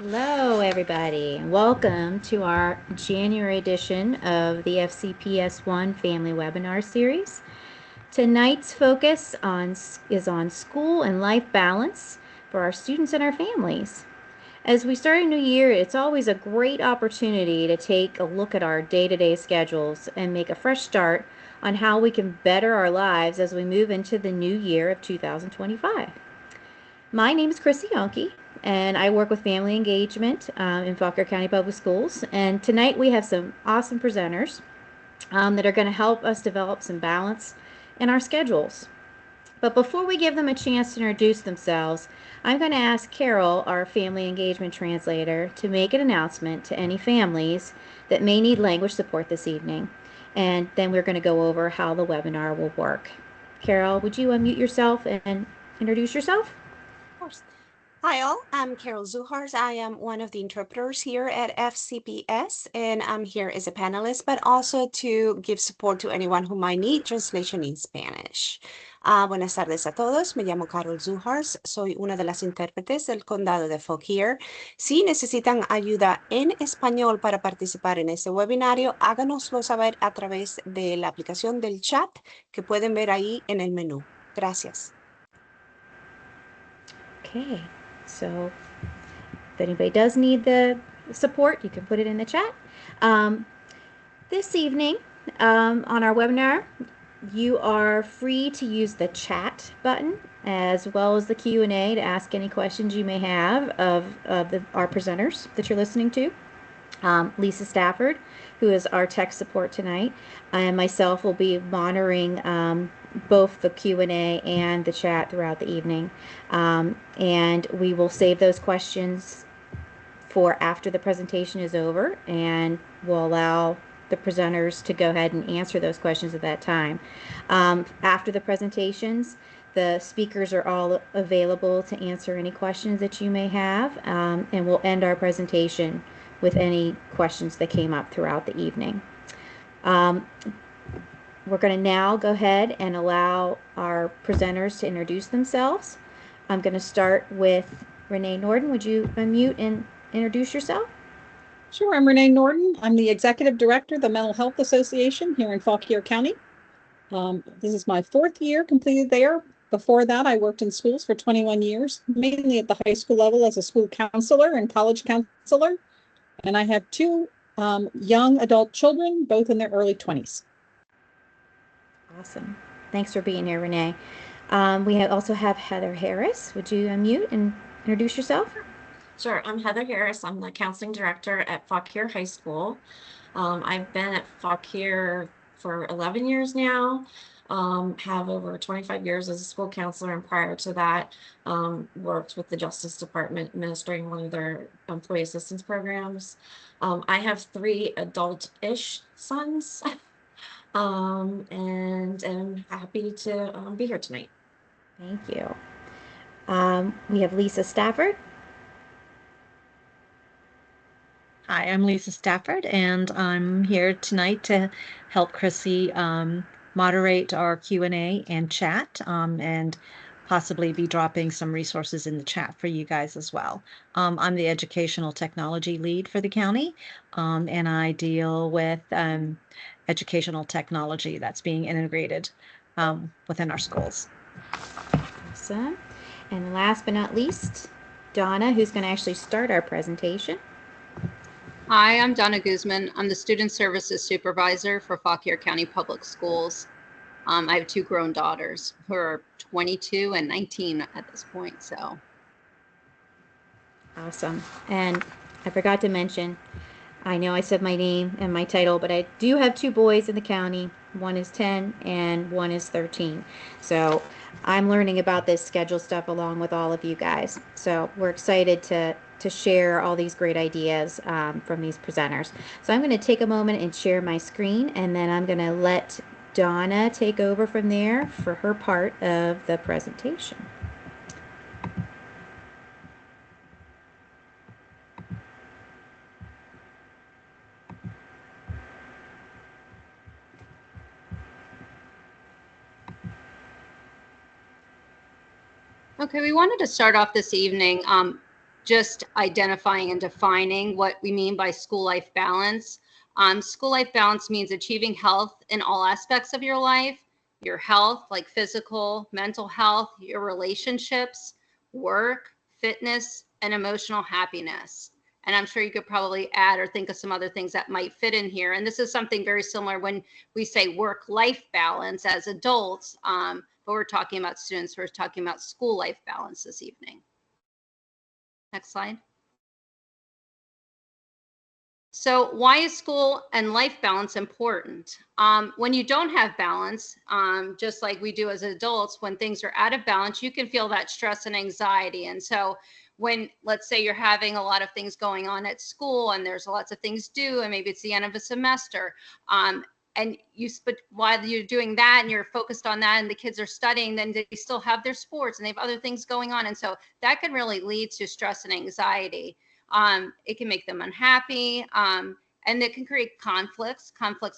Hello, everybody. Welcome to our January edition of the FCPS1 Family Webinar Series. Tonight's focus is on school and life balance for our students and our families. As we start a new year, it's always a great opportunity to take a look at our day-to-day schedules and make a fresh start on how we can better our lives as we move into the new year of 2025. My name is Chrissy Yonke, and I work with family engagement in Fauquier County Public Schools. And tonight we have some awesome presenters that are going to help us develop some balance in our schedules. But before we give them a chance to introduce themselves, I'm going to ask Carol, our family engagement translator, to make an announcement to any families that may need language support this evening. And then we're going to go over how the webinar will work. Carol, would you unmute yourself and introduce yourself? Of course. Hi all, I'm Carol Zuhars. I am one of the interpreters here at FCPS, and I'm here as a panelist, but also to give support to anyone who might need translation in Spanish. Buenas tardes a todos, me llamo Carol Zuhars, soy una de las intérpretes del condado de Fauquier. Si necesitan ayuda en español para participar en este webinario, háganoslo saber a través de la aplicación del chat que pueden ver ahí en el menú. Gracias. Okay, so if anybody does need the support, you can put it in the chat. This evening on our webinar, you are free to use the chat button as well as the Q&A to ask any questions you may have of our presenters that you're listening to. Lisa Stafford, who is our tech support tonight, and myself will be monitoring both the Q&A and the chat throughout the evening. And we will save those questions for after the presentation is over, and we'll allow the presenters to go ahead and answer those questions at that time. After the presentations, the speakers are all available to answer any questions that you may have, and we'll end our presentation with any questions that came up throughout the evening. We're going to now go ahead and allow our presenters to introduce themselves. I'm going to start with Renee Norden. Would you unmute and introduce yourself? Sure, I'm Renee Norden. I'm the Executive Director of the Mental Health Association here in Fauquier County. This is my 4th year completed there. Before that, I worked in schools for 21 years, mainly at the high school level as a school counselor and college counselor. And I have 2 young adult children, both in their early 20s. Awesome. Thanks for being here, Renee. We also have Heather Harris. Would you unmute and introduce yourself? Sure, I'm Heather Harris. I'm the counseling director at Fauquier High School. I've been at Fauquier for 11 years now, have over 25 years as a school counselor, and prior to that, worked with the Justice Department administering one of their employee assistance programs. I have 3 adult-ish sons, and am happy to be here tonight. Thank you. We have Lisa Stafford. Hi, I'm Lisa Stafford, and I'm here tonight to help Chrissy moderate our Q&A and chat, and possibly be dropping some resources in the chat for you guys as well. I'm the educational technology lead for the county, and I deal with educational technology that's being integrated within our schools. Awesome. And last but not least, Donna, who's going to actually start our presentation. Hi, I'm Donna Guzman. I'm the Student Services Supervisor for Fauquier County Public Schools. I have 2 grown daughters who are 22 and 19 at this point, so. Awesome. And I forgot to mention, I know I said my name and my title, but I do have 2 boys in the county. One is 10 and one is 13. So I'm learning about this schedule stuff along with all of you guys. So we're excited to share all these great ideas from these presenters. So I'm going to take a moment and share my screen, and then I'm going to let Donna take over from there for her part of the presentation. Okay, we wanted to start off this evening just identifying and defining what we mean by school life balance. School life balance means achieving health in all aspects of your life, your health, like physical, mental health, your relationships, work, fitness, and emotional happiness. And I'm sure you could probably add or think of some other things that might fit in here. And this is something very similar when we say work-life balance as adults, but we're talking about students, we're talking about school life balance this evening. Next slide. So why is school and life balance important? When you don't have balance, just like we do as adults, when things are out of balance, you can feel that stress and anxiety. And so when, let's say you're having a lot of things going on at school and there's lots of things due, and maybe it's the end of a semester, and while you're doing that and you're focused on that and the kids are studying, then they still have their sports and they have other things going on. And so that can really lead to stress and anxiety. It can make them unhappy, and it can create conflicts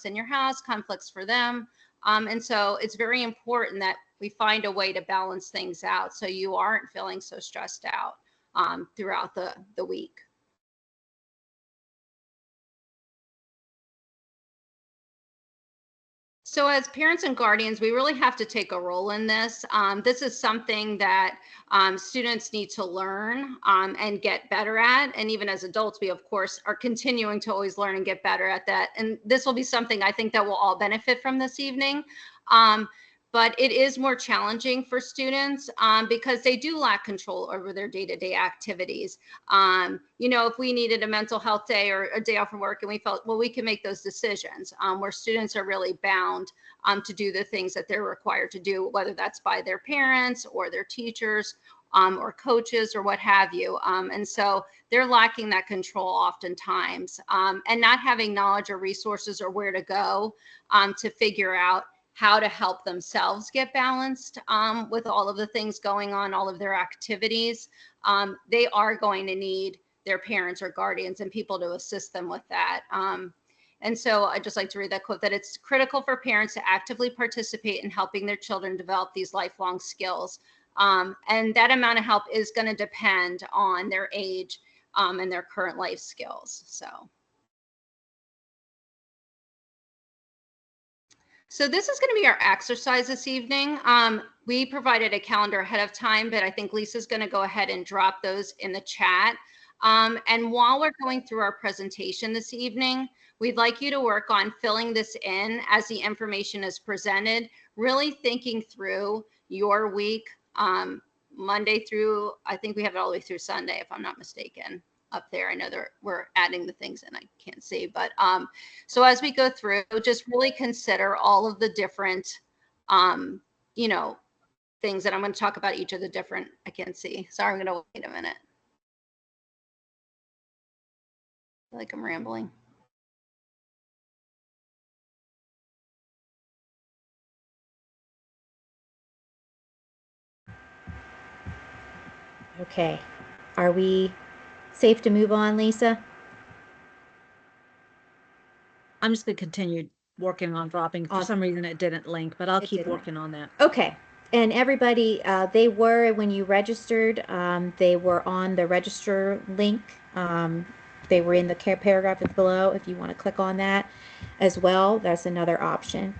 in your house, conflicts for them. And so it's very important that we find a way to balance things out so you aren't feeling so stressed out throughout the week. So as parents and guardians, we really have to take a role in this. This is something that students need to learn and get better at. And even as adults, we of course are continuing to always learn and get better at that. And this will be something I think that we'll all benefit from this evening. But it is more challenging for students because they do lack control over their day-to-day activities. You know, if we needed a mental health day or a day off from work and we felt, well, we can make those decisions, where students are really bound to do the things that they're required to do, whether that's by their parents or their teachers or coaches or what have you. And so they're lacking that control oftentimes and not having knowledge or resources or where to go to figure out how to help themselves get balanced with all of the things going on, all of their activities. They are going to need their parents or guardians and people to assist them with that. And so I'd just like to read that quote, that it's critical for parents to actively participate in helping their children develop these lifelong skills. And that amount of help is going to depend on their age and their current life skills. So this is going to be our exercise this evening. We provided a calendar ahead of time, but I think Lisa's going to go ahead and drop those in the chat. And while we're going through our presentation this evening, we'd like you to work on filling this in as the information is presented, really thinking through your week, Monday through, I think we have it all the way through Sunday, if I'm not mistaken. Up there, I know we're adding the things and I can't see, but so as we go through, just really consider all of the different you know, things that I'm going to talk about each of the different, I can't see, sorry, I'm going to wait a minute. I feel like I'm rambling. Okay, are we safe to move on, Lisa? I'm just going to continue working on dropping. For some reason, it didn't link, but I'll keep working on that. Okay. And everybody, they were, when you registered, they were on the register link. They were in the paragraph below. If you want to click on that as well, that's another option.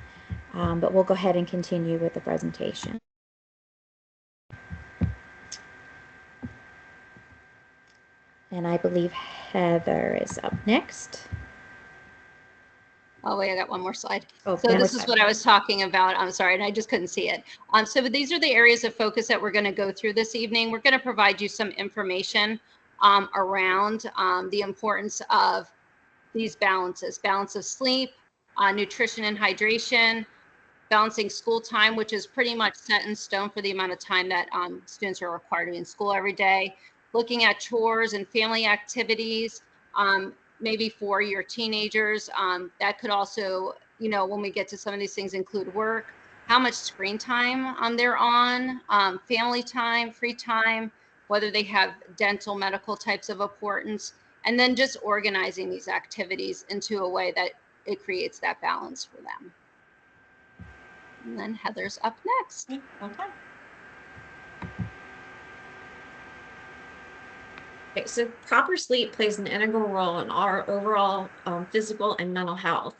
But we'll go ahead and continue with the presentation. And I believe Heather is up next. Oh, wait, I got one more slide. Oh, so this is what I was talking about. I'm sorry, and I just couldn't see it. So these are the areas of focus that we're going to go through this evening. We're going to provide you some information around the importance of these balances, balance of sleep, nutrition and hydration, balancing school time, which is pretty much set in stone for the amount of time that students are required to be in school every day, looking at chores and family activities, maybe for your teenagers. That could also, you know, when we get to some of these things, include work, how much screen time they're on, family time, free time, whether they have dental, medical types of importance, and then just organizing these activities into a way that it creates that balance for them. And then Heather's up next. Okay. Okay, so proper sleep plays an integral role in our overall physical and mental health.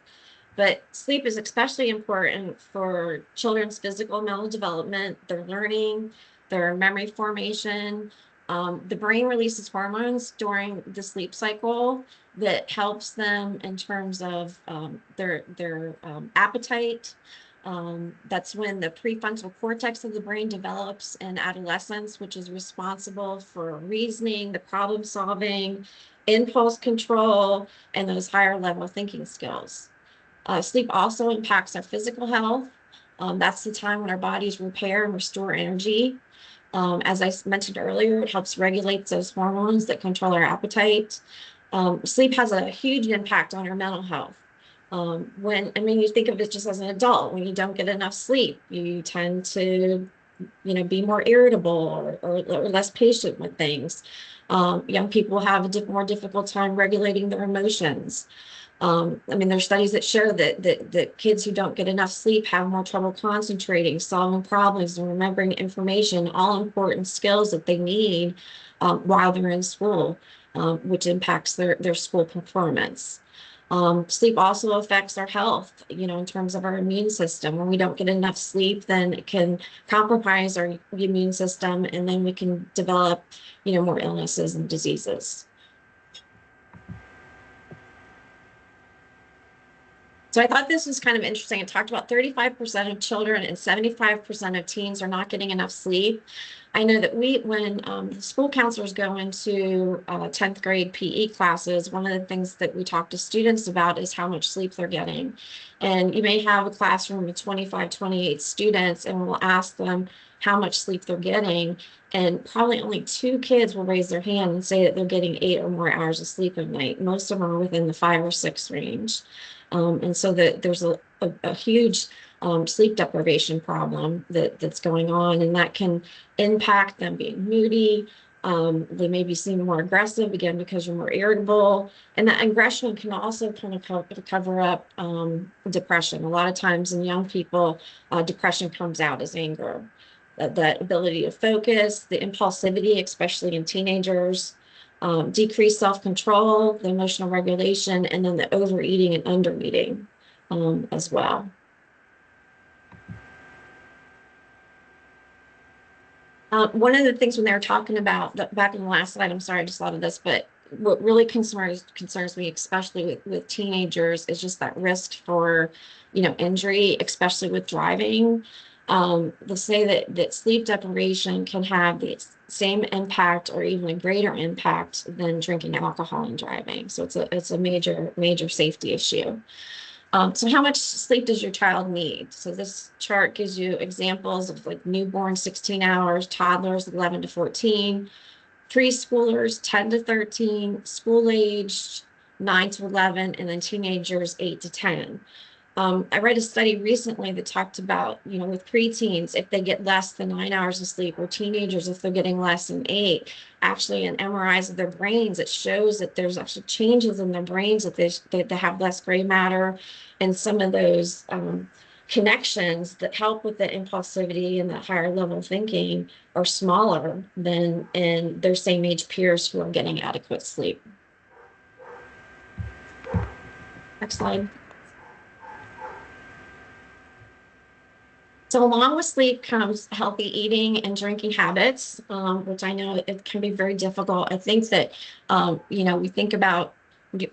But sleep is especially important for children's physical and mental development, their learning, their memory formation. The brain releases hormones during the sleep cycle that helps them in terms of their appetite. That's when the prefrontal cortex of the brain develops in adolescence, which is responsible for reasoning, the problem solving, impulse control, and those higher level thinking skills. Sleep also impacts our physical health. That's the time when our bodies repair and restore energy. As I mentioned earlier, it helps regulate those hormones that control our appetite. Sleep has a huge impact on our mental health. You think of it just as an adult, when you don't get enough sleep, you tend to, be more irritable or less patient with things. Young people have a more difficult time regulating their emotions. There's studies that show that kids who don't get enough sleep have more trouble concentrating, solving problems, and remembering information, all important skills that they need while they're in school, which impacts their school performance. Sleep also affects our health, in terms of our immune system. When we don't get enough sleep, then it can compromise our immune system, and then we can develop, more illnesses and diseases. So I thought this was kind of interesting. It talked about 35% of children and 75% of teens are not getting enough sleep. I know that when the school counselors go into 10th grade PE classes, one of the things that we talk to students about is how much sleep they're getting. And you may have a classroom of 25, 28 students, and we'll ask them how much sleep they're getting. And probably only 2 kids will raise their hand and say that they're getting 8 or more hours of sleep a night. Most of them are within the 5 or 6 range. And so there's a huge sleep deprivation problem that's going on, and that can impact them being moody. They may be seen more aggressive, again, because you're more irritable. And that aggression can also kind of cover up depression. A lot of times in young people, depression comes out as anger. That ability to focus, the impulsivity, especially in teenagers, decreased self-control, the emotional regulation, and then the overeating and undereating as well. One of the things when they were talking about back in the last slide, I'm sorry, I just thought of this, but what really concerns me, especially with teenagers, is just that risk for, injury, especially with driving. They'll say that sleep deprivation can have the same impact or even a greater impact than drinking alcohol and driving. So it's a major safety issue. So how much sleep does your child need? So this chart gives you examples of like newborn 16 hours, toddlers 11 to 14, preschoolers 10 to 13, school aged 9 to 11, and then teenagers 8 to 10. I read a study recently that talked about, with preteens, if they get less than 9 hours of sleep, or teenagers, if they're getting less than 8, actually in MRIs of their brains, it shows that there's actually changes in their brains, that they have less gray matter, and some of those connections that help with the impulsivity and that higher level thinking are smaller than in their same age peers who are getting adequate sleep. Next slide. So along with sleep comes healthy eating and drinking habits, which I know it can be very difficult. I think that, we think about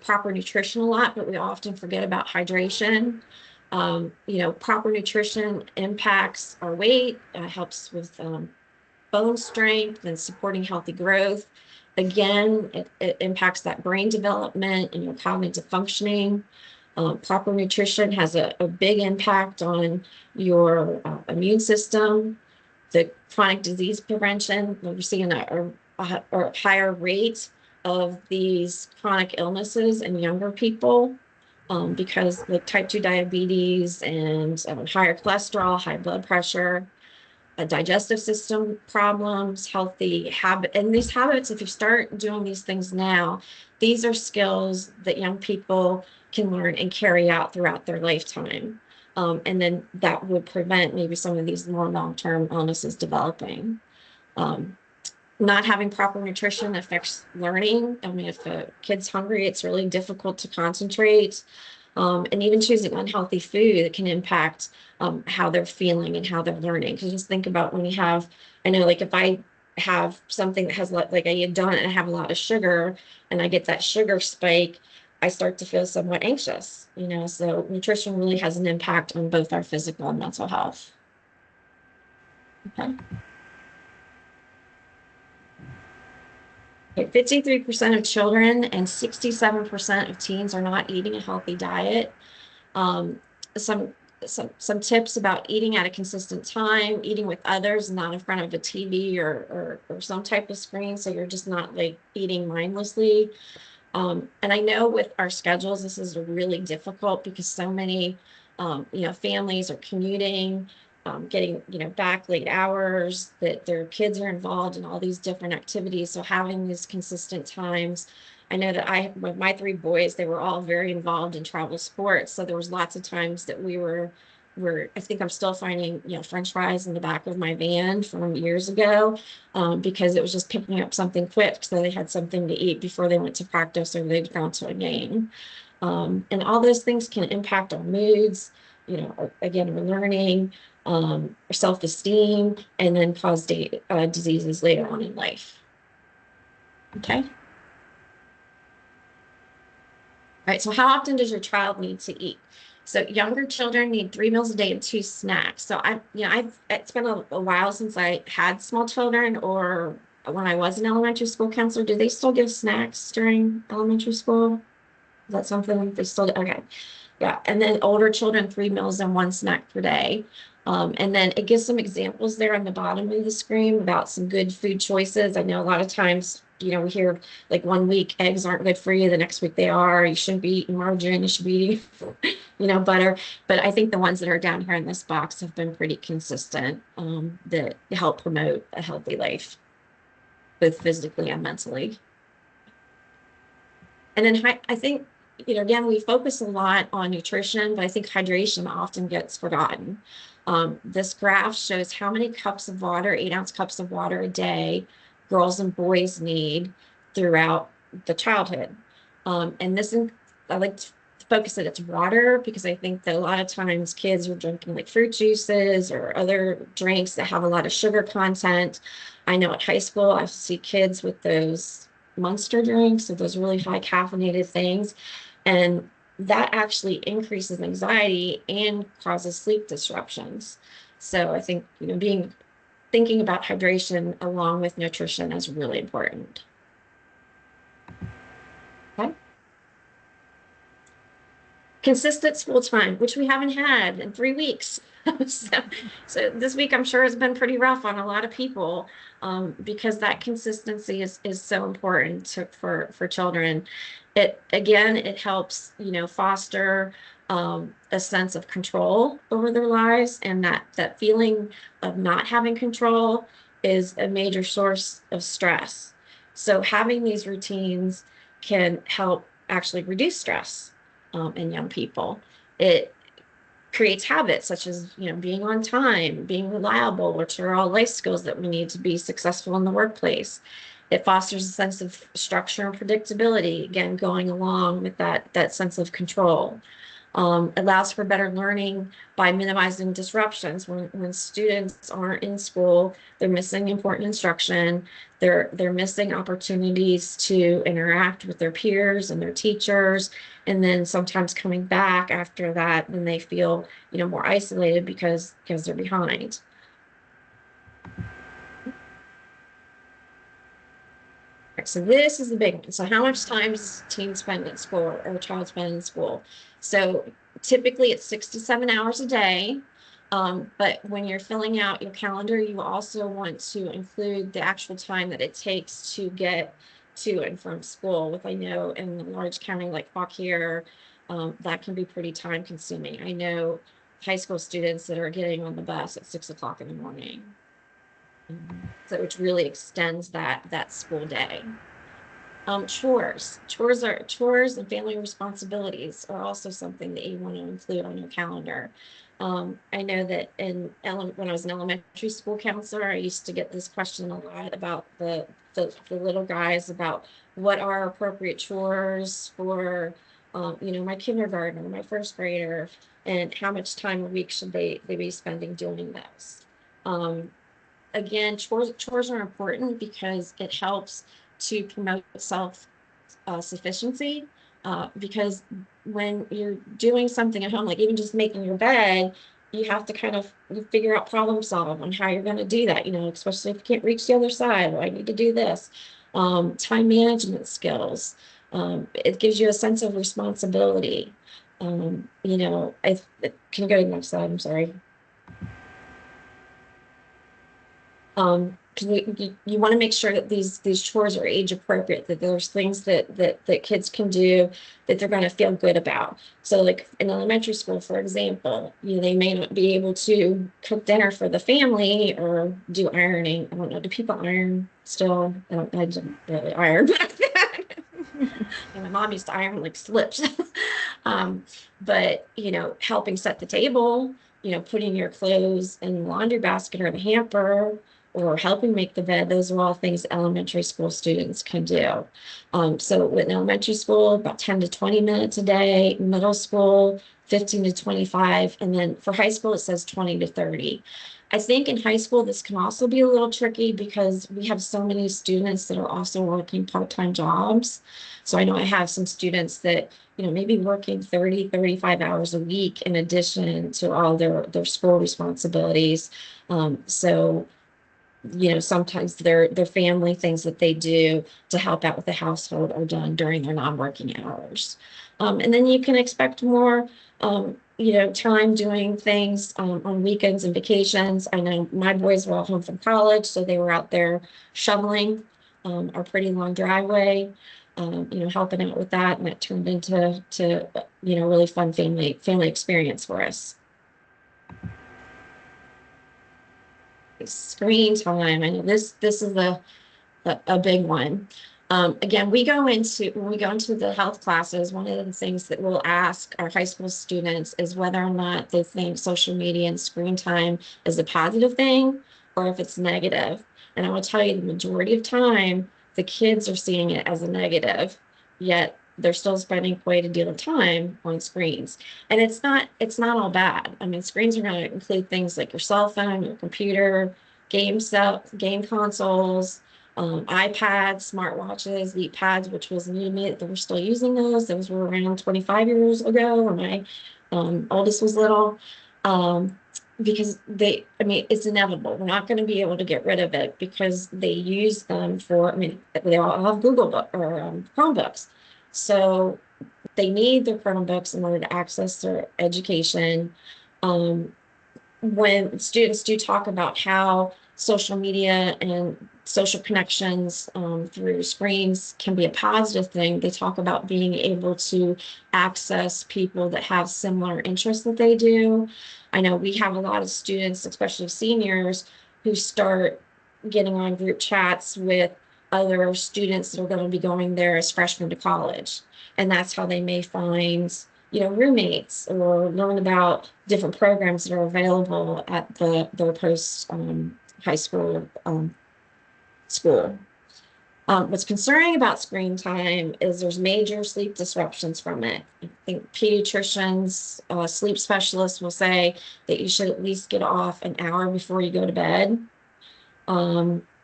proper nutrition a lot, but we often forget about hydration. Proper nutrition impacts our weight, helps with bone strength and supporting healthy growth. Again, it impacts that brain development and your cognitive functioning. Proper nutrition has a big impact on your immune system, the chronic disease prevention. We're seeing a higher rate of these chronic illnesses in younger people because the type 2 diabetes and higher cholesterol, high blood pressure, digestive system problems, healthy habit. And these habits, if you start doing these things now, these are skills that young people can learn and carry out throughout their lifetime. And then that would prevent maybe some of these more long-term illnesses developing. not having proper nutrition affects learning. I mean, if a kid's hungry, it's really difficult to concentrate. And even choosing unhealthy food, it can impact how they're feeling and how they're learning. Because just think about when you have, I know, like if I have something that has like I eat a donut and I have a lot of sugar and I get that sugar spike, I start to feel somewhat anxious, you know. So nutrition really has an impact on both our physical and mental health. Okay. 53% of children and 67% of teens are not eating a healthy diet. Um, some some tips about eating at a consistent time, eating with others, not in front of a TV or some type of screen, so you're just not like eating mindlessly. And I know with our schedules, this is really difficult because so many, families are commuting, getting, back late hours, that their kids are involved in all these different activities. So having these consistent times, I know that with my three boys, they were all very involved in travel sports. So there was lots of times that I think I'm still finding, French fries in the back of my van from years ago, because it was just picking up something quick so they had something to eat before they went to practice or they'd gone to a game. And all those things can impact our moods, again, our learning, our self-esteem, and then cause diseases later on in life. Okay. All right, so how often does your child need to eat? So younger children need 3 meals a day and 2 snacks. So it's been a while since I had small children, or when I was an elementary school counselor. Do they still give snacks during elementary school? Is that something they still do? Okay. Yeah, and then older children, 3 meals and 1 snack per day. And then it gives some examples there on the bottom of the screen about some good food choices. I know a lot of times, we hear like one week eggs aren't good for you, the next week they are. You shouldn't be eating margarine, you should be eating, butter. But I think the ones that are down here in this box have been pretty consistent, that help promote a healthy life, both physically and mentally. And then I think, again, we focus a lot on nutrition, but I think hydration often gets forgotten. This graph shows how many cups of water, 8-ounce cups of water a day, girls and boys need throughout the childhood. And I like to focus that it's water, because I think that a lot of times kids are drinking like fruit juices or other drinks that have a lot of sugar content. I know at high school, I see kids with those Monster drinks, so those really high caffeinated things, and that actually increases anxiety and causes sleep disruptions. So I think, thinking about hydration along with nutrition is really important. Okay. Consistent school time, which we haven't had in 3 weeks. so this week I'm sure has been pretty rough on a lot of people, because that consistency is so important for children. It helps, foster a sense of control over their lives, and that feeling of not having control is a major source of stress. So having these routines can help actually reduce stress in young people. It creates habits such as, being on time, being reliable, which are all life skills that we need to be successful in the workplace. It fosters a sense of structure and predictability, again, going along with that sense of control. Allows for better learning by minimizing disruptions. When students aren't in school, they're missing important instruction. They're missing opportunities to interact with their peers and their teachers. And then sometimes coming back after that, then they feel, more isolated because they're behind. So this is the big one. So how much time does teen spend at school, or a child spend in school? So typically it's 6 to 7 hours a day. But when you're filling out your calendar, you also want to include the actual time that it takes to get to and from school. I know in a large county like Fauquier, that can be pretty time consuming. I know high school students that are getting on the bus at 6 o'clock in the morning. So which really extends that school day. Chores and family responsibilities are also something that you want to include on your calendar. I know that when I was an elementary school counselor, I used to get this question a lot about the little guys about what are appropriate chores for my kindergartner, my first grader, and how much time a week should they be spending doing those. Um, Again, chores are important because it helps to promote self sufficiency. Because when you're doing something at home, like even just making your bed, you have to kind of figure out problem solve on how you're going to do that. Especially if you can't reach the other side. Well, I need to do this. Time management skills. It gives you a sense of responsibility. I can you go to the next slide. I'm sorry. Because you want to make sure that these chores are age appropriate, that there's things that kids can do that they're going to feel good about. So like in elementary school, for example, they may not be able to cook dinner for the family or do ironing. I don't know, do people iron still? I don't really iron back then. And my mom used to iron like slips. But helping set the table, putting your clothes in the laundry basket or the hamper, or helping make the bed, those are all things elementary school students can do. So with elementary school, about 10 to 20 minutes a day, middle school, 15 to 25, and then for high school, it says 20 to 30. I think in high school, this can also be a little tricky because we have so many students that are also working part-time jobs. So I know I have some students that, maybe working 30, 35 hours a week in addition to all their school responsibilities. So sometimes their family things that they do to help out with the household are done during their non-working hours. And then you can expect more, time doing things on weekends and vacations. I know my boys were all home from college, so they were out there shoveling our pretty long driveway, helping out with that, and that turned into really fun family experience for us. Screen time. I know this is a big one. Again, when we go into the health classes, one of the things that we'll ask our high school students is whether or not they think social media and screen time is a positive thing or if it's negative. And I will tell you, the majority of time, the kids are seeing it as a negative, yet they're still spending quite a deal of time on screens. And it's not all bad. I mean, screens are going to include things like your cell phone, your computer, game consoles, iPads, smartwatches, the pads, which was new to me that we're still using those. Those were around 25 years ago when my oldest was little. Because it's inevitable. We're not going to be able to get rid of it because they use them for, they all have Google book or Chromebooks. So they need their Chromebooks in order to access their education. When students do talk about how social media and social connections through screens can be a positive thing, they talk about being able to access people that have similar interests that they do. I know we have a lot of students, especially seniors, who start getting on group chats with other students that are going to be going there as freshmen to college. And that's how they may find roommates or learn about different programs that are available at their post high school school. What's concerning about screen time is there's major sleep disruptions from it. I think pediatricians, sleep specialists will say that you should at least get off an hour before you go to bed.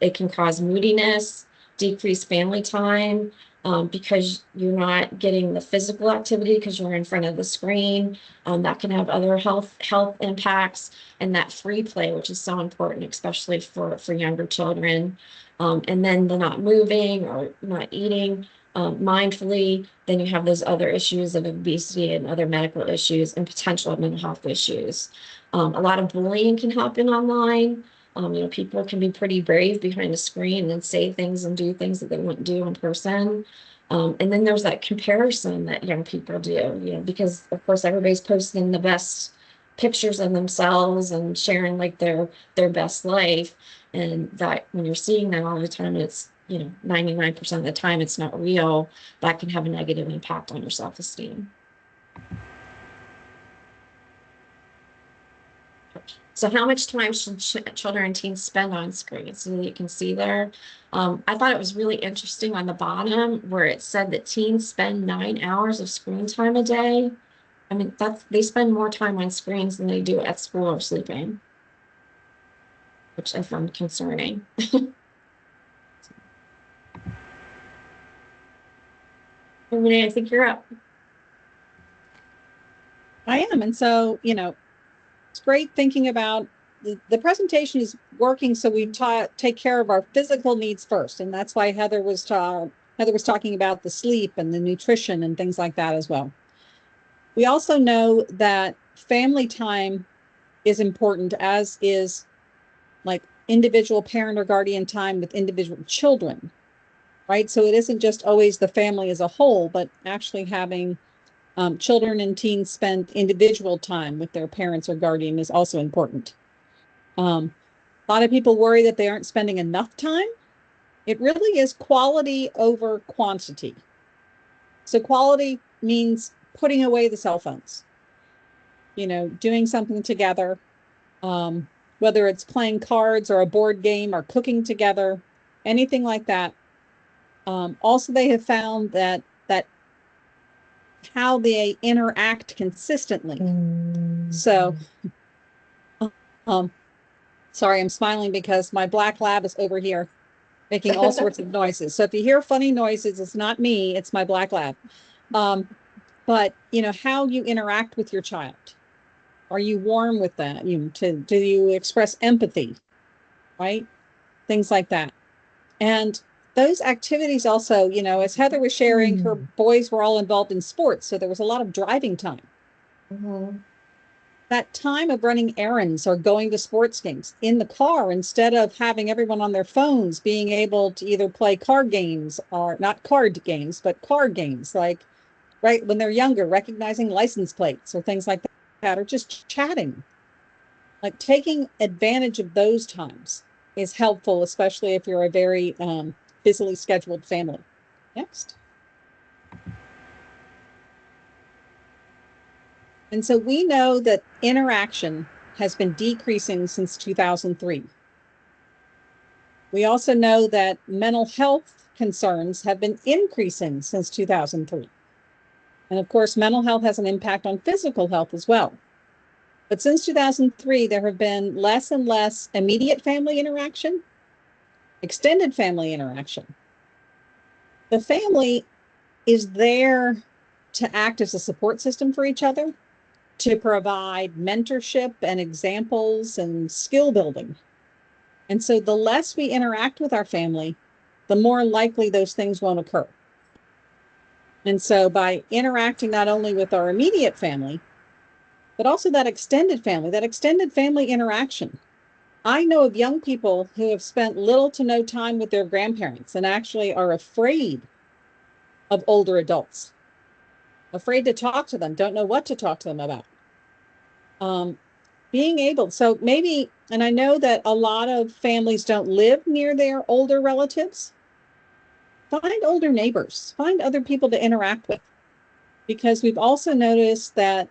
It can cause moodiness, decrease family time, because you're not getting the physical activity because you're in front of the screen. That can have other health impacts, and that free play, which is so important, especially for younger children. And then the not moving or not eating mindfully, then you have those other issues of obesity and other medical issues and potential mental health issues. A lot of bullying can happen online. People can be pretty brave behind a screen and say things and do things that they wouldn't do in person. And then there's that comparison that young people do, because of course everybody's posting the best pictures of themselves and sharing like their best life. And that when you're seeing that all the time, it's 99% of the time it's not real, that can have a negative impact on your self-esteem. So how much time should children and teens spend on screens? So you can see there. I thought it was really interesting on the bottom where it said that teens spend 9 hours of screen time a day. I mean, they spend more time on screens than they do at school or sleeping, which I found concerning. Renee, I think you're up. I am. And so, it's great thinking about the presentation is working. So we take care of our physical needs first. And that's why Heather was talking about the sleep and the nutrition and things like that as well. We also know that family time is important, as is like individual parent or guardian time with individual children, right? So it isn't just always the family as a whole, but actually having children and teens spend individual time with their parents or guardian is also important. A lot of people worry that they aren't spending enough time. It really is quality over quantity. So quality means putting away the cell phones, doing something together, whether it's playing cards or a board game or cooking together, anything like that. Also, they have found that how they interact consistently. So, sorry, I'm smiling because my black lab is over here making all sorts of noises. So if you hear funny noises, it's not me, it's my black lab. But how you interact with your child. Are you warm with that? Do you express empathy, right? Things like that. And those activities also, as Heather was sharing, her boys were all involved in sports. So there was a lot of driving time. That time of running errands or going to sports games in the car, instead of having everyone on their phones, being able to either play card games, or not card games, but card games, like right when they're younger, recognizing license plates or things like that, or just chatting. Like taking advantage of those times is helpful, especially if you're a very busily scheduled family. Next. And so we know that interaction has been decreasing since 2003. We also know that mental health concerns have been increasing since 2003. And of course, mental health has an impact on physical health as well. But since 2003, there have been less and less immediate family interaction, extended family interaction. The family is there to act as a support system for each other, to provide mentorship and examples and skill building. And so the less we interact with our family, the more likely those things won't occur. And so by interacting not only with our immediate family, but also that extended family interaction. I know of young people who have spent little to no time with their grandparents and actually are afraid of older adults, afraid to talk to them, don't know what to talk to them about. Being able, so maybe, and I know that a lot of families don't live near their older relatives. Find older neighbors, find other people to interact with, because we've also noticed that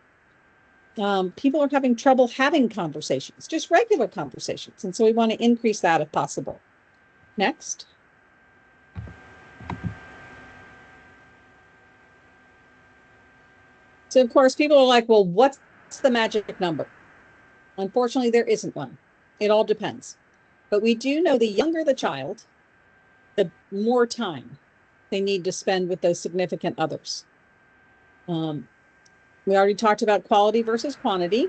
people are having trouble having conversations, just regular conversations. And so we want to increase that if possible. Next. So of course, people are like, well, what's the magic number? Unfortunately, there isn't one. It all depends. But we do know the younger the child, the more time they need to spend with those significant others. We already talked about quality versus quantity.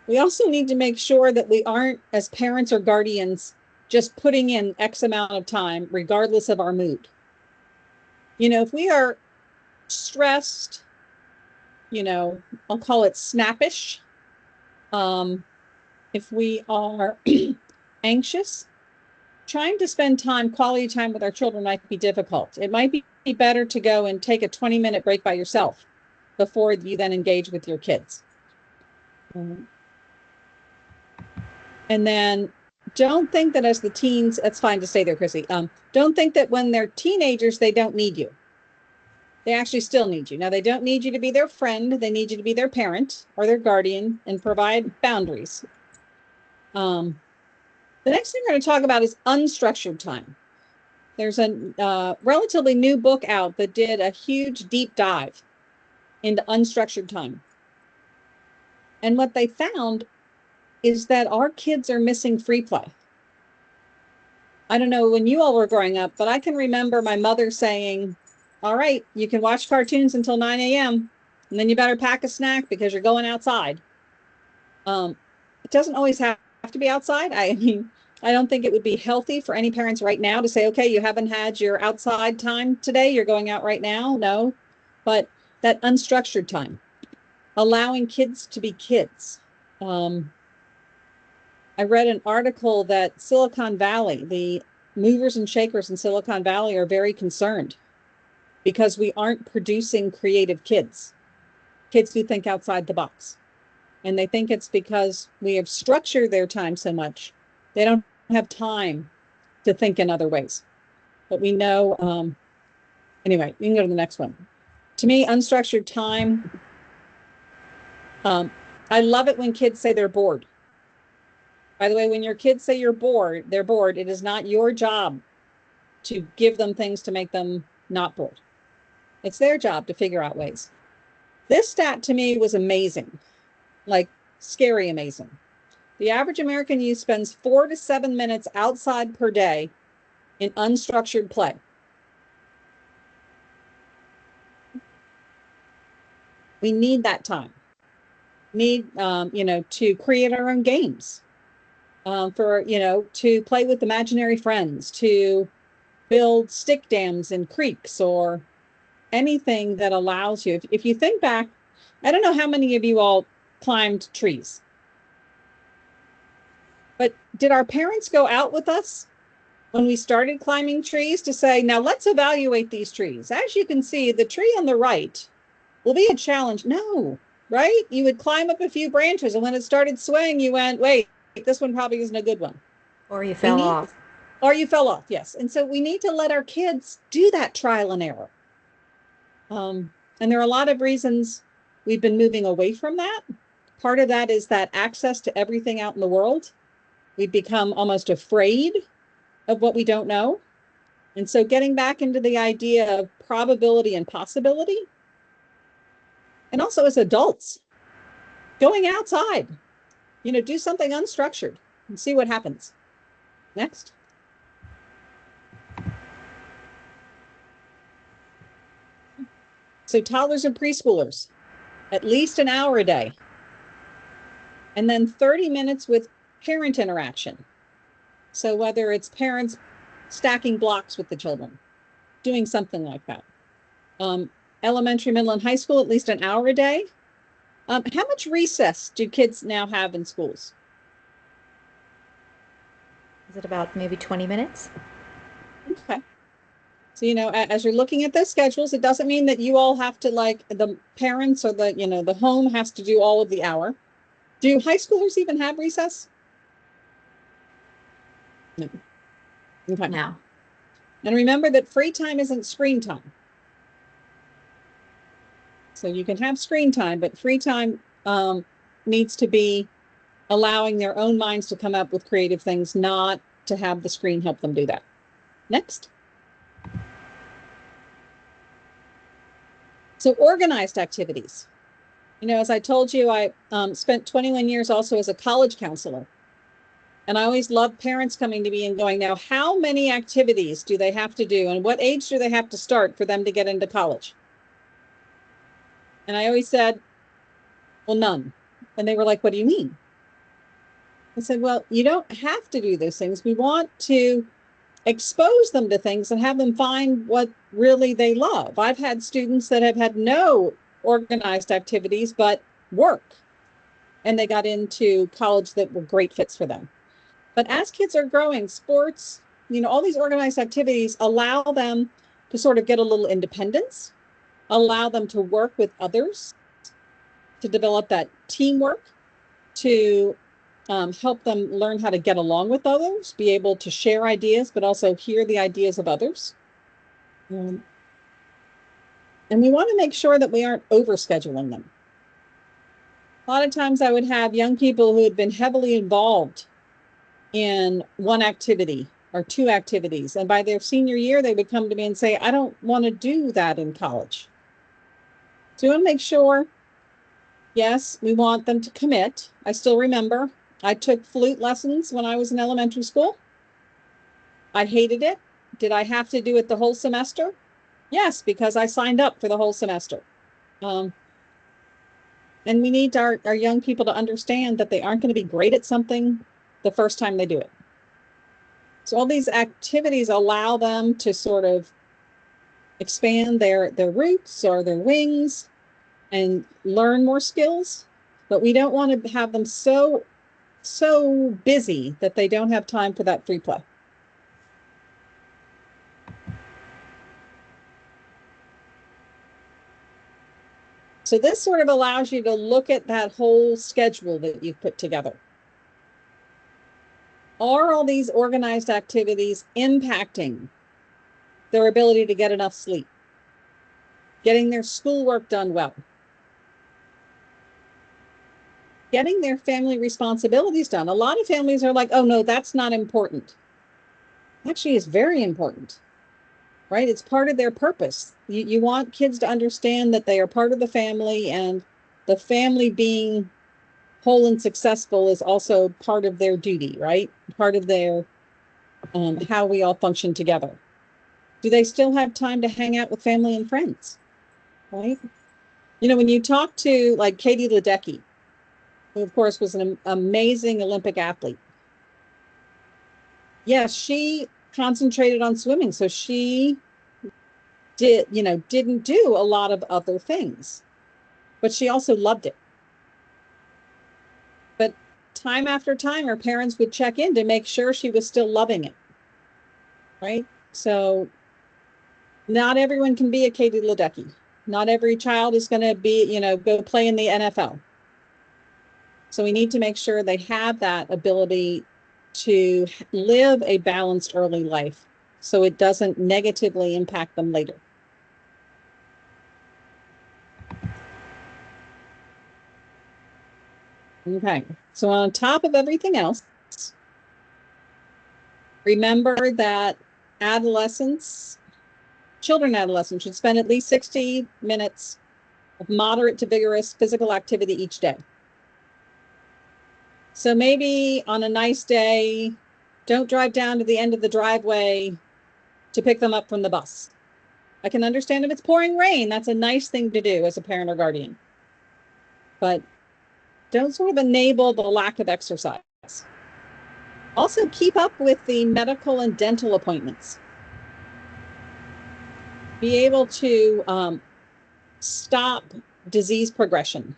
We also need to make sure that we aren't, as parents or guardians, just putting in X amount of time, regardless of our mood. If we are stressed, I'll call it snappish. If we are anxious, trying to spend quality time with our children might be difficult. It might be better to go and take a 20-minute break by yourself before you then engage with your kids. And then don't think that as the teens, that's fine to stay there, Chrissy. Don't think that when they're teenagers, they don't need you. They actually still need you. Now, they don't need you to be their friend. They need you to be their parent or their guardian and provide boundaries. The next thing we're going to talk about is unstructured time. There's a relatively new book out that did a huge deep dive into unstructured time. And what they found is that our kids are missing free play. I don't know when you all were growing up, but I can remember my mother saying, all right, you can watch cartoons until 9 a.m. and then you better pack a snack because you're going outside. It doesn't always have to be outside. I mean, I don't think it would be healthy for any parents right now to say, okay, you haven't had your outside time today. You're going out right now. No, but that unstructured time, allowing kids to be kids. I read an article that Silicon Valley, the movers and shakers in Silicon Valley are very concerned because we aren't producing creative kids. Kids who think outside the box. And they think it's because we have structured their time so much. They don't have time to think in other ways. But we know, anyway, you can go to the next one. To me, unstructured time, I love it when kids say they're bored. By the way, when your kids say they're bored, it is not your job to give them things to make them not bored. It's their job to figure out ways. This stat to me was amazing, like scary amazing. The average American youth spends 4 to 7 minutes outside per day in unstructured play. We need that time. We need, to create our own games. To play with imaginary friends, to build stick dams in creeks or anything that allows you. If you think back, I don't know how many of you all climbed trees, but did our parents go out with us when we started climbing trees to say, now let's evaluate these trees? As you can see, the tree on the right will be a challenge. No, right? You would climb up a few branches, and when it started swaying, you went, wait, this one probably isn't a good one. Or you fell off. Or you fell off, yes. And so we need to let our kids do that trial and error. And there are a lot of reasons we've been moving away from that. Part of that is that access to everything out in the world. We've become almost afraid of what we don't know. And so getting back into the idea of probability and possibility. And also as adults, going outside. Do something unstructured and see what happens. Next. So toddlers and preschoolers, at least an hour a day. And then 30 minutes with parent interaction. So whether it's parents stacking blocks with the children, doing something like that. Elementary, middle, and high school, at least an hour a day. How much recess do kids now have in schools? Is it about maybe 20 minutes? Okay. So, as you're looking at those schedules, it doesn't mean that you all have to, like, the parents or the home has to do all of the hour. Do high schoolers even have recess? No. Okay. No. And remember that free time isn't screen time. So you can have screen time, but free time needs to be allowing their own minds to come up with creative things, not to have the screen help them do that. Next. So organized activities. As I told you, I spent 21 years also as a college counselor. And I always loved parents coming to me and going, now, how many activities do they have to do? And what age do they have to start for them to get into college? And I always said, well, none. And they were like, what do you mean? I said, well, you don't have to do those things. We want to expose them to things and have them find what really they love. I've had students that have had no organized activities, but work. And they got into college that were great fits for them. But as kids are growing, sports, all these organized activities allow them to sort of get a little independence, allow them to work with others, to develop that teamwork, to help them learn how to get along with others, be able to share ideas, but also hear the ideas of others. And we want to make sure that we aren't overscheduling them. A lot of times I would have young people who had been heavily involved in one activity or two activities. And by their senior year, they would come to me and say, I don't want to do that in college. So we want to make sure, yes, we want them to commit. I still remember I took flute lessons when I was in elementary school. I hated it. Did I have to do it the whole semester? Yes, because I signed up for the whole semester. And we need our young people to understand that they aren't going to be great at something the first time they do it. So all these activities allow them to sort of expand their roots or their wings and learn more skills. But we don't want to have them so busy that they don't have time for that free play. So this sort of allows you to look at that whole schedule that you've put together. Are all these organized activities impacting their ability to get enough sleep, getting their schoolwork done well, getting their family responsibilities done? A lot of families are like, oh no, that's not important. Actually, it's very important, right? It's part of their purpose. You want kids to understand that they are part of the family, and the family being whole and successful is also part of their duty, right? Part of their how we all function together. Do they still have time to hang out with family and friends, right? You know, when you talk to like Katie Ledecky, who of course was an amazing Olympic athlete. Yes, she concentrated on swimming, so she didn't do a lot of other things, but she also loved it. But time after time, her parents would check in to make sure she was still loving it, right? So not everyone can be a Katie Ledecky. Not every child is going to be, go play in the NFL. So we need to make sure they have that ability to live a balanced early life so it doesn't negatively impact them later. Okay, so on top of everything else, remember that children and adolescents should spend at least 60 minutes of moderate to vigorous physical activity each day. So maybe on a nice day, don't drive down to the end of the driveway to pick them up from the bus. I can understand if it's pouring rain, that's a nice thing to do as a parent or guardian. But don't sort of enable the lack of exercise. Also, keep up with the medical and dental appointments. Be able to stop disease progression.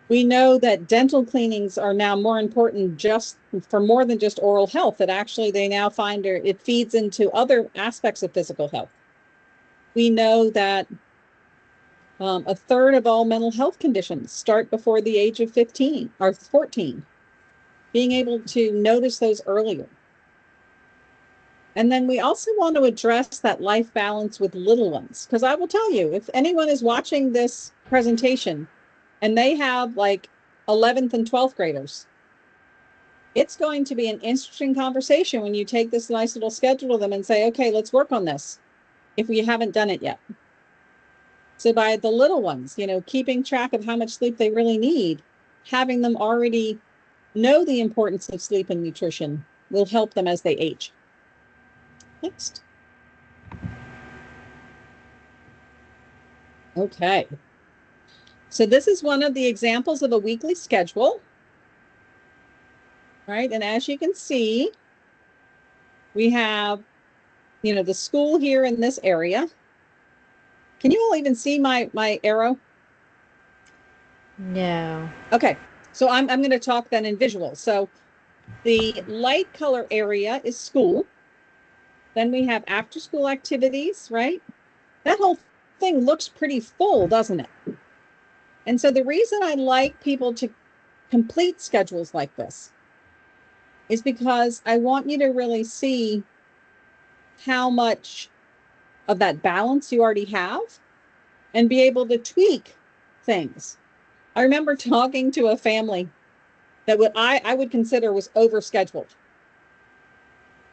We know that dental cleanings are now more important just for more than just oral health. That actually they now find it feeds into other aspects of physical health. We know that a third of all mental health conditions start before the age of 15 or 14. Being able to notice those earlier. And then we also want to address that life balance with little ones. Because I will tell you, if anyone is watching this presentation and they have like 11th and 12th graders, it's going to be an interesting conversation when you take this nice little schedule to them and say, okay, let's work on this if we haven't done it yet. So by the little ones, keeping track of how much sleep they really need, having them already know the importance of sleep and nutrition will help them as they age. Next. Okay. So this is one of the examples of a weekly schedule. Right, and as you can see, we have, the school here in this area. Can you all even see my arrow? No. Okay, so I'm going to talk then in visual. So the light color area is school. Then we have after school activities, right? That whole thing looks pretty full, doesn't it? And so the reason I like people to complete schedules like this is because I want you to really see how much of that balance you already have and be able to tweak things. I remember talking to a family that what I would consider was overscheduled.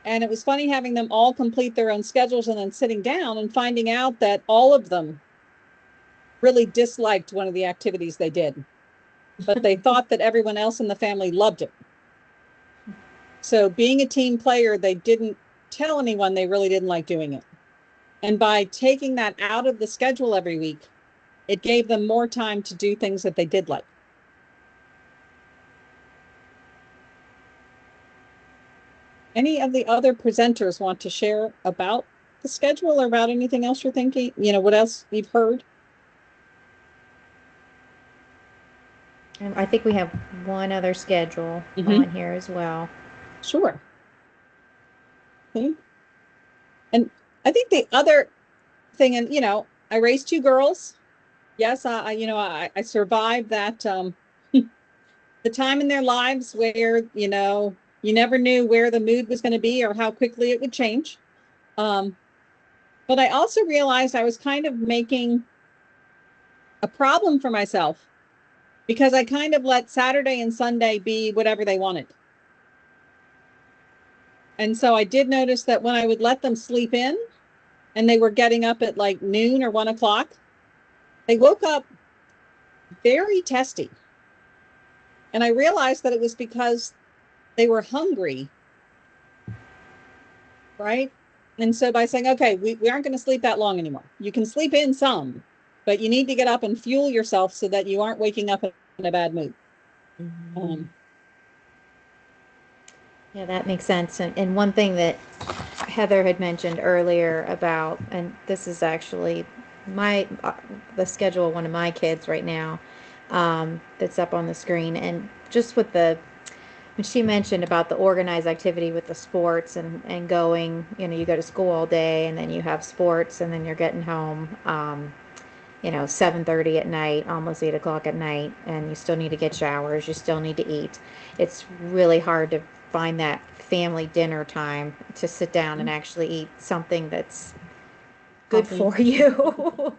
And it was funny having them all complete their own schedules and then sitting down and finding out that all of them really disliked one of the activities they did, but they thought that everyone else in the family loved it. So being a team player, they didn't tell anyone they really didn't like doing it. And by taking that out of the schedule every week, it gave them more time to do things that they did like. Any of the other presenters want to share about the schedule or about anything else you're thinking? You know, what else you've heard? And I think we have one other schedule on here as well. Sure. Okay. And I think the other thing, and you know, I raised 2 girls. Yes, I survived that the time in their lives where, you know, you never knew where the mood was going to be or how quickly it would change. But I also realized I was kind of making a problem for myself because I kind of let Saturday and Sunday be whatever they wanted. And so I did notice that when I would let them sleep in and they were getting up at like noon or 1 o'clock, they woke up very testy. And I realized that it was because they were hungry, right? And so by saying, okay, we aren't going to sleep that long anymore. You can sleep in some, but you need to get up and fuel yourself so that you aren't waking up in a bad mood. Yeah, that makes sense. And one thing that Heather had mentioned earlier about, and this is actually the schedule of one of my kids right now, that's up on the screen. And just with when she mentioned about the organized activity with the sports and going, you know, you go to school all day and then you have sports and then you're getting home, 7:30 at night, almost 8 o'clock at night, and you still need to get showers, you still need to eat. It's really hard to find that family dinner time to sit down and actually eat something that's good for you.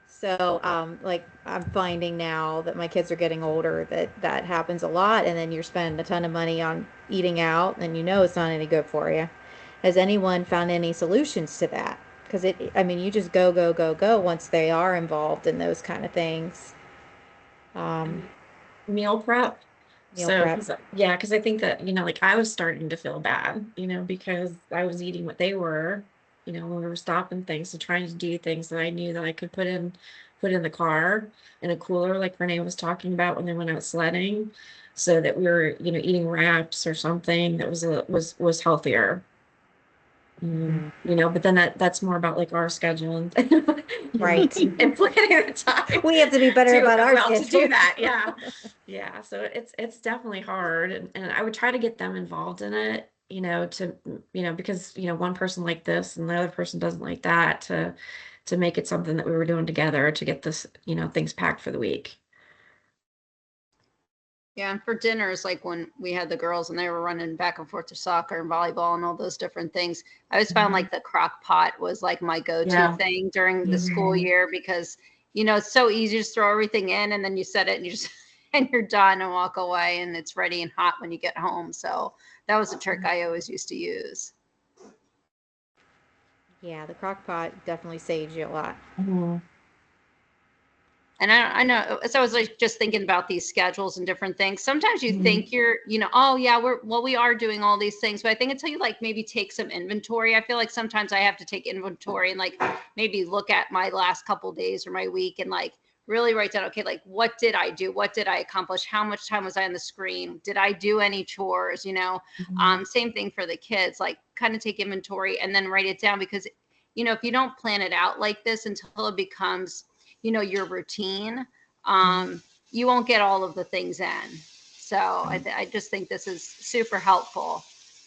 So, like I'm finding now that my kids are getting older that happens a lot, and then you're spending a ton of money on eating out, and you know it's not any good for you. Has anyone found any solutions to that? Because I mean, you just go, go, go, go once they are involved in those kind of things. Meal prep. Meal So, prep. because I think that, like I was starting to feel bad, because I was eating what they were, when we were stopping things and trying to do things that I knew that I could put in the car in a cooler, like Renee was talking about when they went out sledding, so that we were, eating wraps or something that was healthier. But then that's more about like our schedule and Right. and planning the time. We have to be better about our to do schedule. that, yeah. Yeah, so it's definitely hard, and I would try to get them involved in it, because one person like this and the other person doesn't like that, to make it something that we were doing together to get this, things packed for the week. Yeah, and for dinners, like when we had the girls and they were running back and forth to soccer and volleyball and all those different things, I always found like the crock pot was like my go-to thing during the school year because, it's so easy to just throw everything in and then you set it and you just and you're done and walk away and it's ready and hot when you get home. So that was a trick I always used to use. Yeah, the crock pot definitely saves you a lot. And I know, so I was like just thinking about these schedules and different things. Sometimes you think you're, oh yeah, we are doing all these things, but I think until you like maybe take some inventory, I feel like sometimes I have to take inventory and like maybe look at my last couple days or my week and like really write down, okay, like what did I do? What did I accomplish? How much time was I on the screen? Did I do any chores? Same thing for the kids, like kind of take inventory and then write it down because, if you don't plan it out like this until it becomes your routine, you won't get all of the things in. So I just think this is super helpful.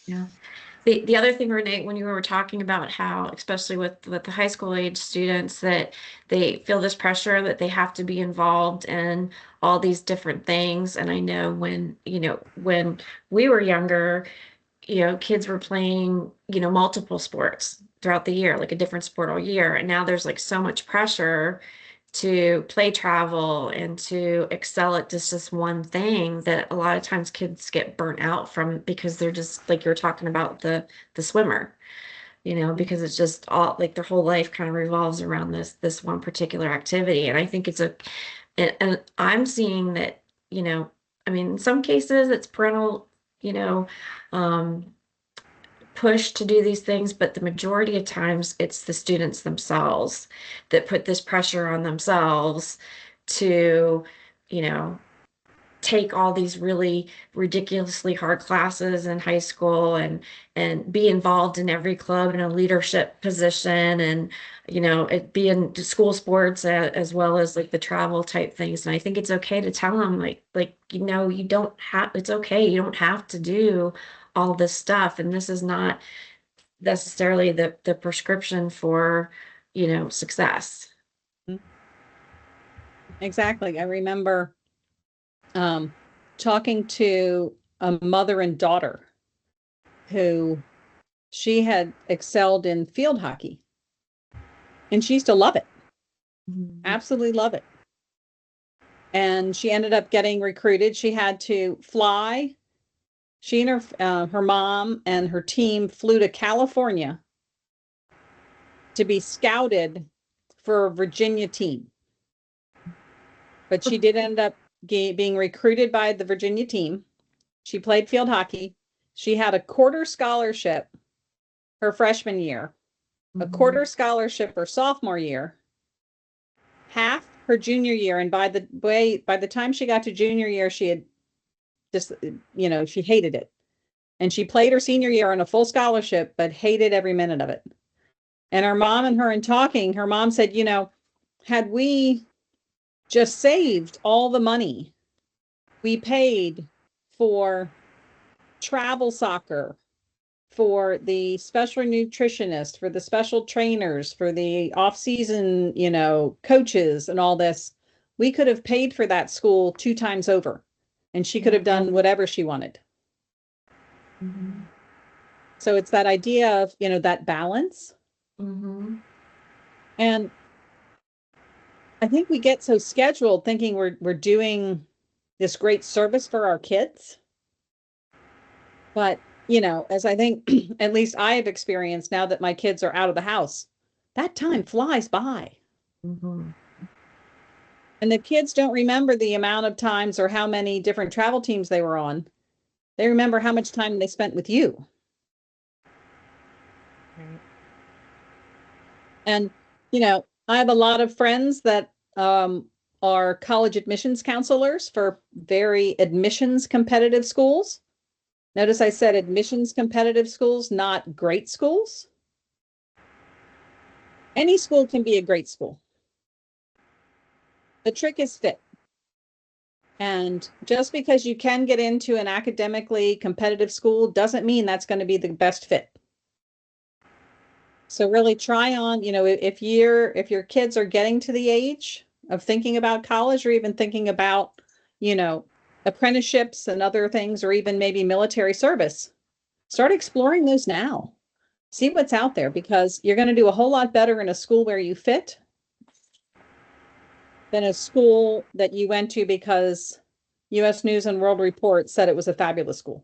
Yeah. The other thing, Renee, when you were talking about how, especially with the high school age students, that they feel this pressure that they have to be involved in all these different things. And I know when we were younger, kids were playing, multiple sports throughout the year, like a different sport all year. And now there's like so much pressure to play travel and to excel at just one thing that a lot of times kids get burnt out from because they're just like you're talking about the swimmer, because it's just all like their whole life kind of revolves around this one particular activity. And I think and I'm seeing that, I mean, in some cases it's parental, you know, um, push to do these things, but the majority of times it's the students themselves that put this pressure on themselves to, you know, take all these really ridiculously hard classes in high school and be involved in every club in a leadership position and it be in school sports as well as like the travel type things. And I think it's okay to tell them you don't have, it's okay, you don't have to do all this stuff, and this is not necessarily the prescription for success. Exactly. I remember talking to a mother and daughter who she had excelled in field hockey, and she used to love it, absolutely love it. And she ended up getting recruited. She had to fly. She and her mom and her team flew to California to be scouted for a Virginia team. But she did end up being recruited by the Virginia team. She played field hockey. She had a quarter scholarship her freshman year, a quarter scholarship her sophomore year, half her junior year. And by the time she got to junior year, she had just, she hated it. And she played her senior year on a full scholarship, but hated every minute of it. And her mom and her in talking, her mom said, had we just saved all the money we paid for travel soccer, for the special nutritionist, for the special trainers, for the off-season, coaches and all this, we could have paid for that school 2 times over, and she could have done whatever she wanted. Mm-hmm. So it's that idea of, that balance. Mm-hmm. And I think we get so scheduled thinking we're doing this great service for our kids. But, as I think at least I have experienced now that my kids are out of the house, that time flies by. Mm-hmm. And the kids don't remember the amount of times or how many different travel teams they were on. They remember how much time they spent with you. Right. And, I have a lot of friends that are college admissions counselors for very admissions competitive schools. Notice I said admissions competitive schools, not great schools. Any school can be a great school. The trick is fit. And just because you can get into an academically competitive school doesn't mean that's going to be the best fit. So really try on, if your kids are getting to the age of thinking about college or even thinking about, apprenticeships and other things, or even maybe military service, start exploring those now. See what's out there, because you're going to do a whole lot better in a school where you fit than a school that you went to because U.S. News and World Report said it was a fabulous school.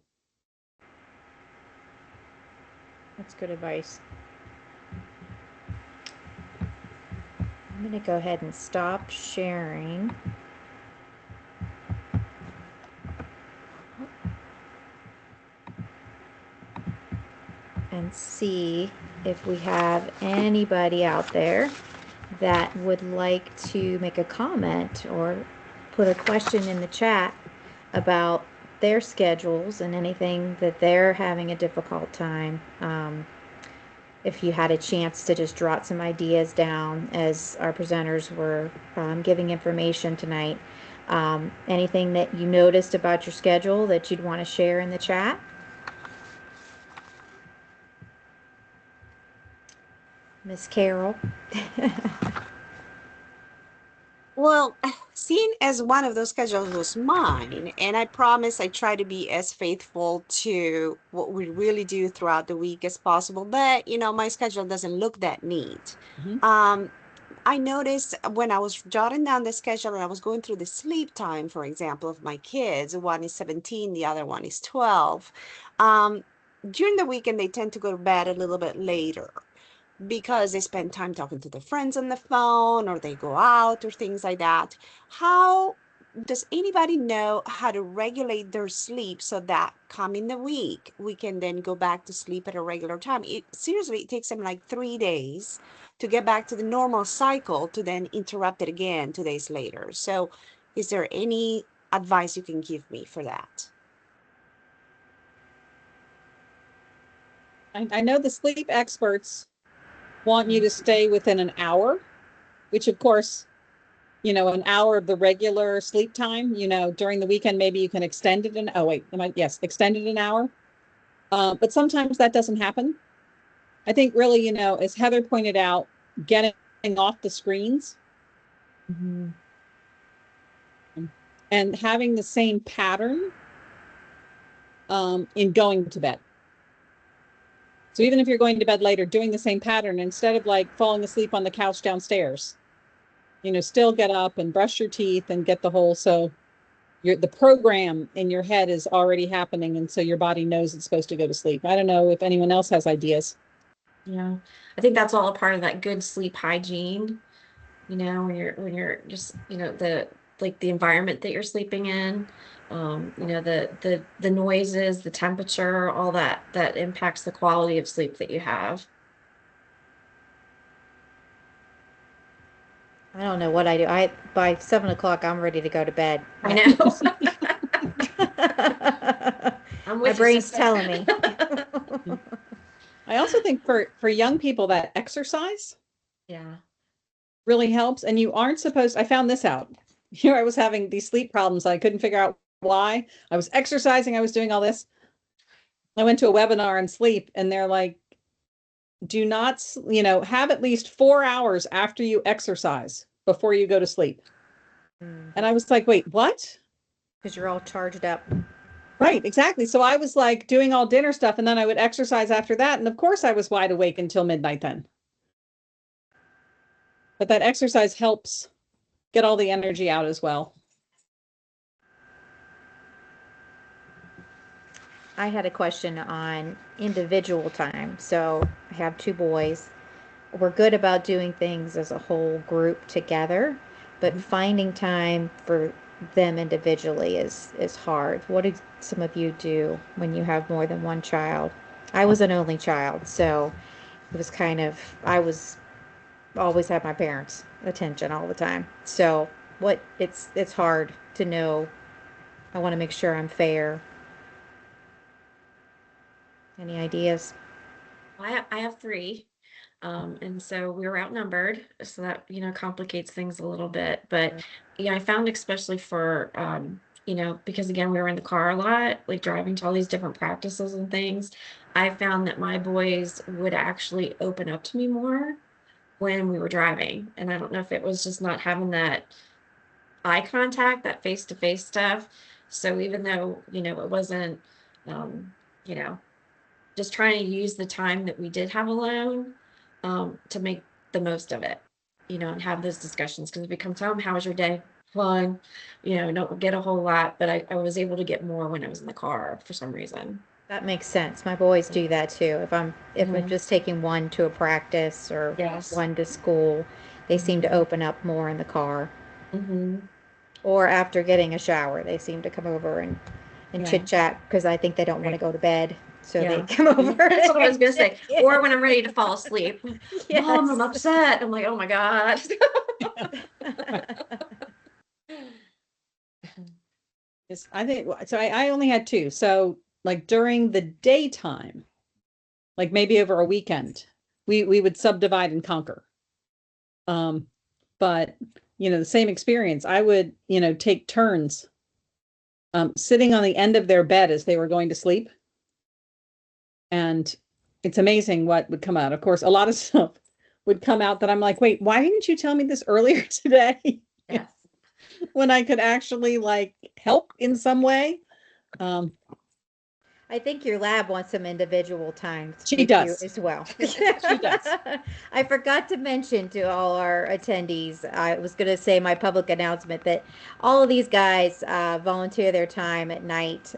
That's good advice. I'm going to go ahead and stop sharing. And see if we have anybody out there that would like to make a comment or put a question in the chat about their schedules and anything that they're having a difficult time. If you had a chance to just jot some ideas down as our presenters were giving information tonight, anything that you noticed about your schedule that you'd want to share in the chat? Miss Carol. Well, seeing as one of those schedules was mine, and I promise I try to be as faithful to what we really do throughout the week as possible, but my schedule doesn't look that neat. Mhm. I noticed when I was jotting down the schedule and I was going through the sleep time, for example, of my kids, one is 17, the other one is 12. Um, During the weekend, they tend to go to bed a little bit later because they spend time talking to their friends on the phone or they go out or things like that. How does anybody know how to regulate their sleep so that coming the week we can then go back to sleep at a regular time? It takes them like 3 days to get back to the normal cycle to then interrupt it again 2 days later. So is there any advice you can give me for that? I know the sleep experts want you to stay within an hour, which of course, an hour of the regular sleep time, during the weekend, maybe you can extend it an, oh wait, yes, extend it an hour. But sometimes that doesn't happen. I think really, as Heather pointed out, getting off the screens Mhm. and having the same pattern in going to bed. So even if you're going to bed later, doing the same pattern instead of like falling asleep on the couch downstairs, still get up and brush your teeth and get the whole, so the program in your head is already happening. And so your body knows it's supposed to go to sleep. I don't know if anyone else has ideas. Yeah, I think that's all a part of that good sleep hygiene, when you're just, the environment that you're sleeping in, the noises, the temperature, all that impacts the quality of sleep that you have. I don't know what I do. By 7 o'clock, I'm ready to go to bed. I know. I'm My with you, brain's sister. telling me. I also think for young people that exercise Yeah. really helps. And you aren't supposed, I found this out. Here I was having these sleep problems. I couldn't figure out why. I was exercising, I was doing all this. I went to a webinar on sleep and they're like, do not, have at least 4 hours after you exercise before you go to sleep. And I was like, wait, what? Because you're all charged up. Right, exactly. So I was like doing all dinner stuff and then I would exercise after that. And of course I was wide awake until midnight then. But that exercise helps get all the energy out as well. I had a question on individual time. So I have two boys. We're good about doing things as a whole group together, but finding time for them individually is hard. What do some of you do when you have more than one child? I was an only child, so it was kind of I was always had my parents' attention all the time. So what it's hard to know. I want to make sure I'm fair. Any ideas? I have three. And so we were outnumbered, so that, complicates things a little bit. But yeah, I found especially for, because again, we were in the car a lot, like driving to all these different practices and things. I found that my boys would actually open up to me more when we were driving. And I don't know if it was just not having that eye contact, that face-to-face stuff. So even though, it wasn't, um, you know, just trying to use the time that we did have alone, to make the most of it, and have those discussions. Because if it comes home, how was your day? Fun, don't get a whole lot, but I was able to get more when I was in the car for some reason. That makes sense. My boys do that too. If I'm Mhm. just taking one to a practice or Yes. one to school, they seem to Mhm. open up more in the car. Mhm. Or after getting a shower, they seem to come over and Yeah. chit chat because I think they don't want to Right. go to bed. So they Yeah. come over. That's what I was gonna say. Or Yes. when I'm ready to fall asleep. Mom, I'm Yes. upset. I'm like, oh my God. Yes, I think so. I only had two. So like during the daytime, like maybe over a weekend, we would subdivide and conquer. Um, but the same experience. I would, take turns sitting on the end of their bed as they were going to sleep. And it's amazing what would come out. Of course, a lot of stuff would come out that I'm like, wait, why didn't you tell me this earlier today? Yes. When I could actually like help in some way. I think your lab wants some individual time She with you does. as well. She does. I forgot to mention to all our attendees, I was going to say my public announcement that all of these guys volunteer their time at night.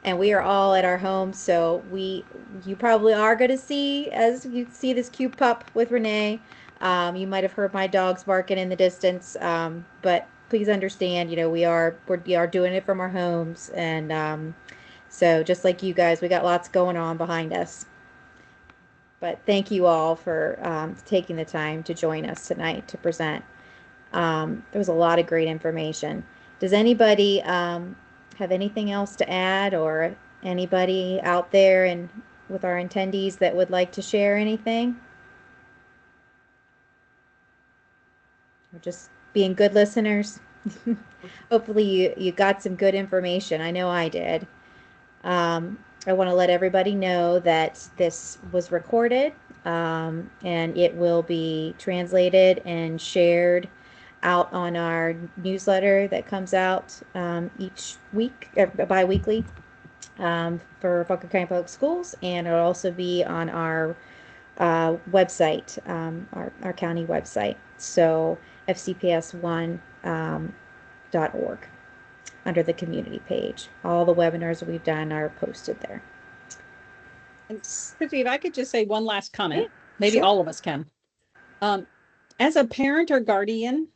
And we are all at our homes, so you probably are going to see, as you see this cute pup with Renee. You might have heard my dogs barking in the distance, but please understand, we are doing it from our homes, and so just like you guys, we got lots going on behind us. But thank you all for taking the time to join us tonight to present. There was a lot of great information. Does anybody have anything else to add, or anybody out there and with our attendees that would like to share anything? Or just being good listeners? Hopefully you got some good information. I know I did. I want to let everybody know that this was recorded, and it will be translated and shared out on our newsletter that comes out each week, bi-weekly, for Fauquier County Public Schools, and it'll also be on our website, our county website, so FCPS1 .org. Under the community page. All the webinars that we've done are posted there. And Chrissy, if I could just say one last comment, Yeah, maybe sure. all of us can. As a parent or guardian,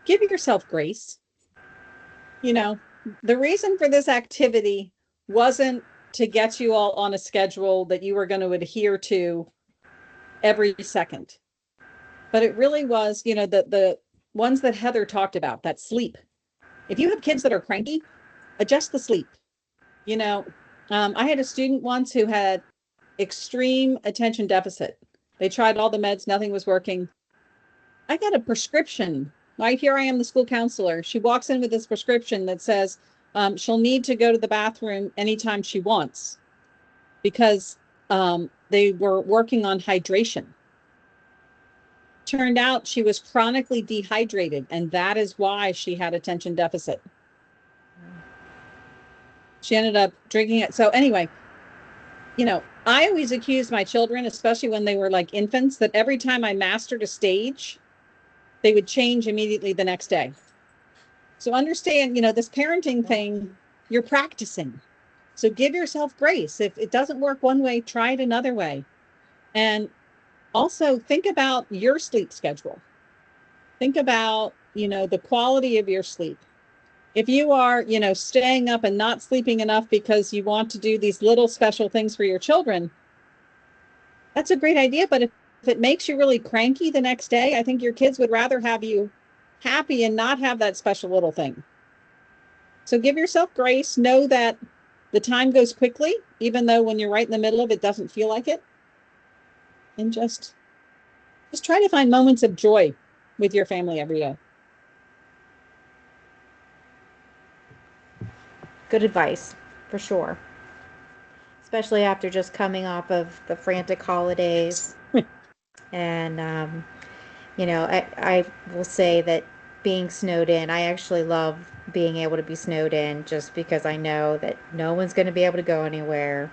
give yourself grace. The reason for this activity wasn't to get you all on a schedule that you were going to adhere to every second. But it really was, the ones that Heather talked about, that sleep. If you have kids that are cranky, adjust the sleep. I had a student once who had extreme attention deficit. They tried all the meds, nothing was working. I got a prescription. Right here I am, the school counselor. She walks in with this prescription that says she'll need to go to the bathroom anytime she wants, because they were working on hydration. Turned out she was chronically dehydrated, and that is why she had attention deficit. She ended up drinking it. So anyway, I always accused my children, especially when they were like infants, that every time I mastered a stage, they would change immediately the next day. So understand, this parenting thing, you're practicing. So give yourself grace. If it doesn't work one way, try it another way. And also think about your sleep schedule. Think about, the quality of your sleep. If you are, staying up and not sleeping enough because you want to do these little special things for your children, that's a great idea. But if it makes you really cranky the next day, I think your kids would rather have you happy and not have that special little thing. So give yourself grace. Know that the time goes quickly, even though when you're right in the middle of it, doesn't feel like it. And just try to find moments of joy with your family every day. Good advice, for sure. Especially after just coming off of the frantic holidays. And, I will say that being snowed in, I actually love being able to be snowed in, just because I know that no one's going to be able to go anywhere.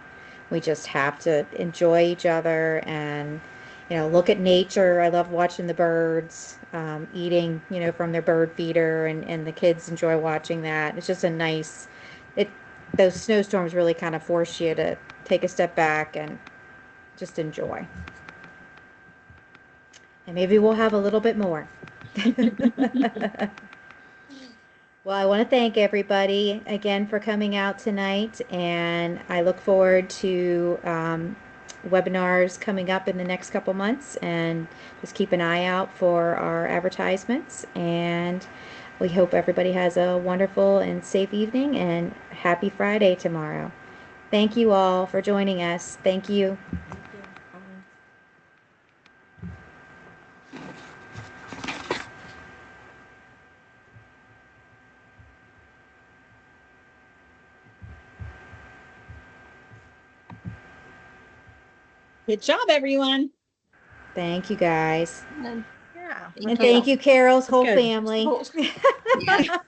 We just have to enjoy each other and, look at nature. I love watching the birds, eating, from their bird feeder, and the kids enjoy watching that. It's just those snowstorms really kind of force you to take a step back and just enjoy. And maybe we'll have a little bit more. Well, I want to thank everybody again for coming out tonight, and I look forward to webinars coming up in the next couple months, and just keep an eye out for our advertisements. And we hope everybody has a wonderful and safe evening, and happy Friday tomorrow. Thank you all for joining us. Thank you. Good job, everyone. Thank you guys. And Yeah. And thank you, Carol's whole good. family. yeah,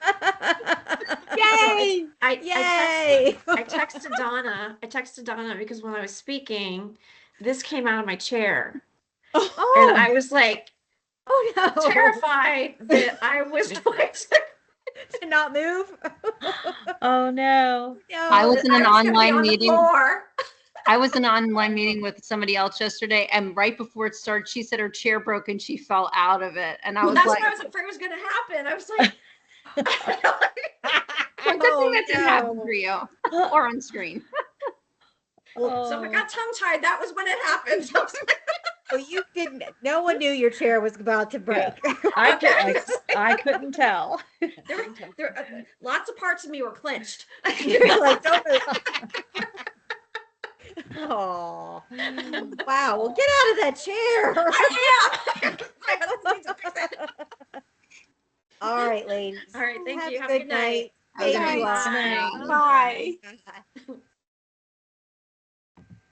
Yay! Yay! I texted Donna. I texted Donna because when I was speaking, this came out of my chair. And Oh, I was like oh no. terrified that I was going To not move? Oh no. No. I was in an gonna be online on the meeting. floor. I was in an online meeting with somebody else yesterday, and right before it started, she said her chair broke and she fell out of it. And I Well, was that's like, what I was afraid was going to happen. I was like, well, good thing that didn't happen for you or on screen. so if I got tongue tied, that was when it happened. Well, you didn't. No one knew your chair was about to break. I couldn't tell. Lots of parts of me were clenched. You're like, don't move. Oh, wow. Well, get out of that chair. My husband needs to fix it. All right, ladies. All right, thank you. Have Have a good night. Have a Thank good you all. night. Bye.